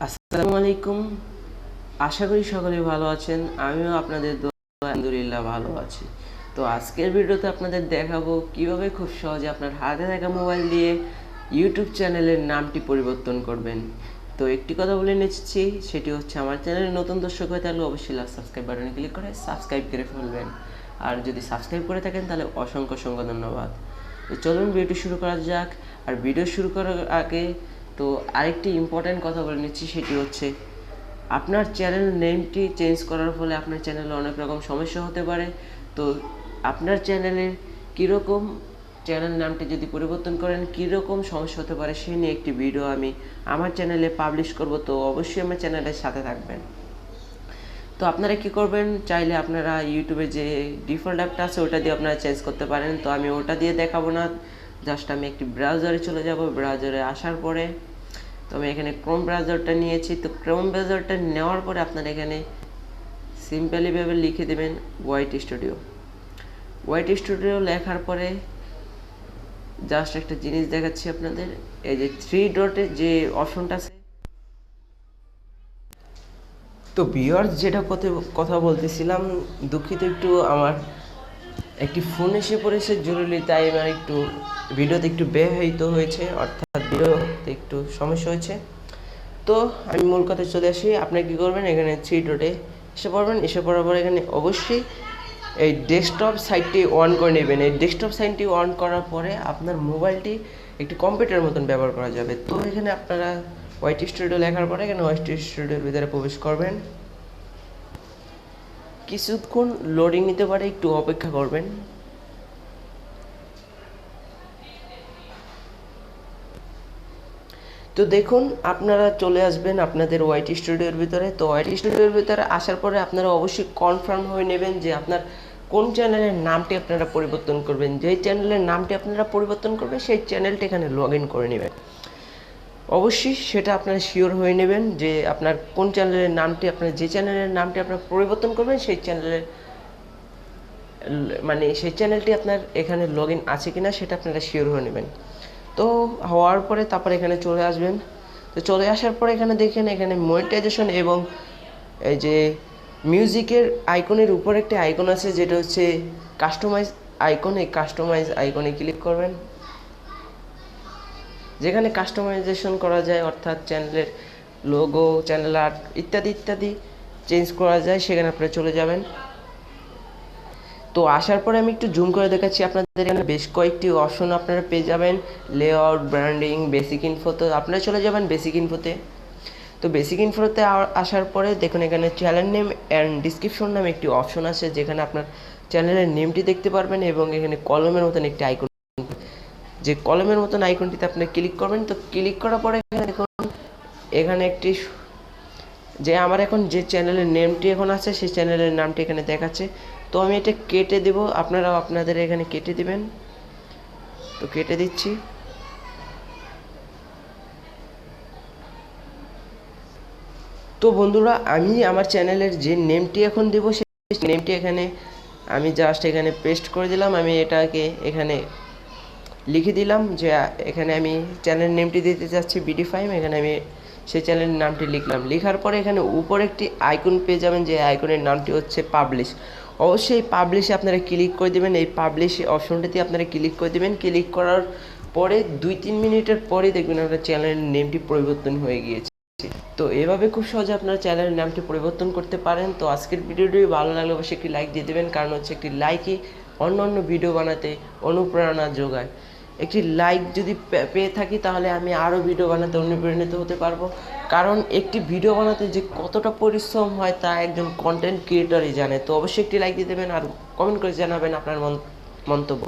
আসসালামু আলাইকুম। আশা করি সকলে ভালো আছেন। আমিও আপনাদের দোয়ায় আলহামদুলিল্লাহ ভালো আছি। তো আজকের ভিডিওতে আপনাদের দেখাবো কিভাবে খুব সহজে আপনার হাতে থাকা মোবাইল দিয়ে ইউটিউব চ্যানেলের নামটি পরিবর্তন করবেন। তো একটি কথা বলে নিচ্ছি, সেটি হচ্ছে আমার চ্যানেলে নতুন দর্শক হয়ে থাকলে অবশ্যই সাবস্ক্রাইব বাটনে ক্লিক করে সাবস্ক্রাইব করে ফেলবেন। আর যদি সাবস্ক্রাইব করে থাকেন তাহলে অসংখ্য অসংখ্য ধন্যবাদ। তো চলুন ভিডিওটি শুরু করা যাক। আর ভিডিও শুরু করার আগে তো আরেকটি ইম্পর্ট্যান্ট কথা বলে নিচ্ছি, সেটি হচ্ছে আপনার চ্যানেল নেমটি চেঞ্জ করার ফলে আপনার চ্যানেলে অনেক রকম সমস্যা হতে পারে। তো আপনার চ্যানেলের কীরকম চ্যানেল নামটি যদি পরিবর্তন করেন কীরকম সমস্যা হতে পারে সেই নিয়ে একটি ভিডিও আমি আমার চ্যানেলে পাবলিশ করব। তো অবশ্যই আমার চ্যানেলের সাথে থাকবেন। তো আপনারা কি করবেন, চাইলে আপনারা ইউটিউবে যে ডিফল্ট অ্যাপটা আছে ওটা দিয়ে আপনারা চেঞ্জ করতে পারেন। তো আমি ওটা দিয়ে দেখাবো না, জাস্ট আমি একটি ব্রাউজারে চলে যাব। ব্রাউজারে আসার পরে তো আমি এখানে ক্রোম ব্রাউজারটা নিয়েছি। তো ক্রোম ব্রাউজারটা নেওয়ার পরে আপনারা এখানে সিম্পলিভাবে লিখে দেবেন ওয়াইটি স্টুডিও। ওয়াইটি স্টুডিও লেখার পরে জাস্ট একটা জিনিস দেখাচ্ছি আপনাদের, এই যে থ্রি ডটের যে অপশনটা আছে। তো ভিউয়ার্স, যেটা কথা বলতেছিলাম, দুঃখিত, একটু আমার একটি ফোন এসে পড়েছে জরুরি, তাই আমার একটু ভিডিওতে একটু ব্যাহত হয়েছে, অর্থাৎ ভিডিওতে একটু সমস্যা হয়েছে। তো আমি মূল কথায় চলে আসি। আপনি কী করবেন, এখানে থ্রি ডটে এসে পড়বেন। এসে পড়ার পর এখানে অবশ্যই এই ডেস্কটপ সাইটটি অন করে নেবেন। এই ডেস্কটপ সাইটটি অন করার পরে আপনার মোবাইলটি একটি কম্পিউটারের মতন ব্যবহার করা যাবে। তো এখানে আপনারা ওয়াইটি স্টুডিও লেখার পরে এখানে ওয়াইটি স্টুডিওর ভিতরে প্রবেশ করবেন। কিছুক্ষণ লোডিং নিতে পারে, একটু অপেক্ষা করবেন। তো দেখুন, আপনারা চলে আসবেন আপনাদের ওয়াইটি স্টুডিওর ভিতরে। তো ওয়াইটি স্টুডিওর ভিতরে আসার পরে আপনারা অবশ্যই কনফার্ম হয়ে নেবেন যে আপনার কোন চ্যানেলের নামটি আপনারা পরিবর্তন করবেন। যেই চ্যানেলের নামটি আপনারা পরিবর্তন করবেন সেই চ্যানেলটি এখানে লগ ইন করে নেবেন। অবশ্যই সেটা আপনারা শিওর হয়ে নেবেন যে আপনার কোন চ্যানেলের নামটি, আপনার যে চ্যানেলের নামটি আপনার পরিবর্তন করবেন সেই চ্যানেলের সেই চ্যানেলটি আপনার এখানে লগ ইন আছে কিনা সেটা আপনারা শিওর হয়ে নেবেন। তো হওয়ার পরে তারপরে এখানে চলে আসবেন। তো চলে আসার পরে এখানে দেখেন, এখানে মনিটাইজেশন এবং এই যে মিউজিকের আইকনের উপর একটি আইকন আছে যেটা হচ্ছে কাস্টমাইজ আইকন। এই কাস্টমাইজ আইকনে ক্লিক করবেন, যেখানে কাস্টমাইজেশন করা যায়, অর্থাৎ চ্যানেলের লোগো, চ্যানেল আর্ট ইত্যাদি ইত্যাদি চেঞ্জ করা যায়, সেখানে আপনারা চলে যাবেন। তো আসার পরে আমি একটু জুম করে দেখাচ্ছি আপনাদের। এখানে বেশ কয়েকটি অপশন আপনারা পেয়ে যাবেন, লেআউট, ব্র্যান্ডিং, বেসিক ইনফো। তো আপনারা চলে যাবেন বেসিক ইনফোতে। তো বেসিক ইনফোতে আসার পরে দেখুন, এখানে চ্যানেল নেম অ্যান্ড ডিসক্রিপশন নামে একটি অপশন আছে, যেখানে আপনার চ্যানেলের নেমটি দেখতে পারবেন এবং এখানে কলমের মতন একটি আইকন, যে কলমের মতন আইকনটিতে আপনি ক্লিক করবেন। তো ক্লিক করার পরে এখানে দেখুন, এখানে একটি যে আমার এখন যে চ্যানেলের নেমটি এখন আছে সেই চ্যানেলের নামটি এখানে দেখাচ্ছে। তো আমি এটা কেটে দেব, আপনারাও আপনাদের এখানে কেটে দিবেন। তো কেটে দিচ্ছি। তো বন্ধুরা, আমি আমার চ্যানেলের যে নেমটি এখন দেব সেই নেমটি এখানে আমি জাস্ট এখানে পেস্ট করে দিলাম। আমি এটাকে এখানে লিখে দিলাম যে এখানে আমি চ্যানেল নেমটি দিতে চাচ্ছি বিডি5। এখানে আমি সেই চ্যানেলের নামটি লিখলাম। লেখার পরে এখানে উপরে একটি আইকন পেয়ে যাবেন, যে আইকনের নামটি হচ্ছে পাবলিশ। অবশ্যই পাবলিশে আপনারা ক্লিক করে দেবেন। এই পাবলিশ অপশনটিতে আপনারা ক্লিক করে দেবেন। ক্লিক করার পরে 2-3 মিনিটের পরে দেখবেন আপনার চ্যানেলের নেমটি পরিবর্তন হয়ে গিয়েছে। তো এভাবে খুব সহজে আপনারা চ্যানেলের নামটি পরিবর্তন করতে পারেন। তো আজকের ভিডিওটি ভালো লাগলে অবশ্যই একটি লাইক দিয়ে দেবেন, কারণ হচ্ছে একটি লাইকই অন্য অন্য ভিডিও বানাতে অনুপ্রেরণা যোগায়। একটি লাইক যদি পেয়ে থাকি তাহলে আমি আরও ভিডিও বানাতে অনুপ্রাণিত হতে পারবো, কারণ একটি ভিডিও বানাতে যে কতটা পরিশ্রম হয় তা একজন কন্টেন্ট ক্রিয়েটরই জানে। তো অবশ্যই একটি লাইক দিয়ে দেবেন আর কমেন্ট করে জানাবেন আপনার মন্তব্য।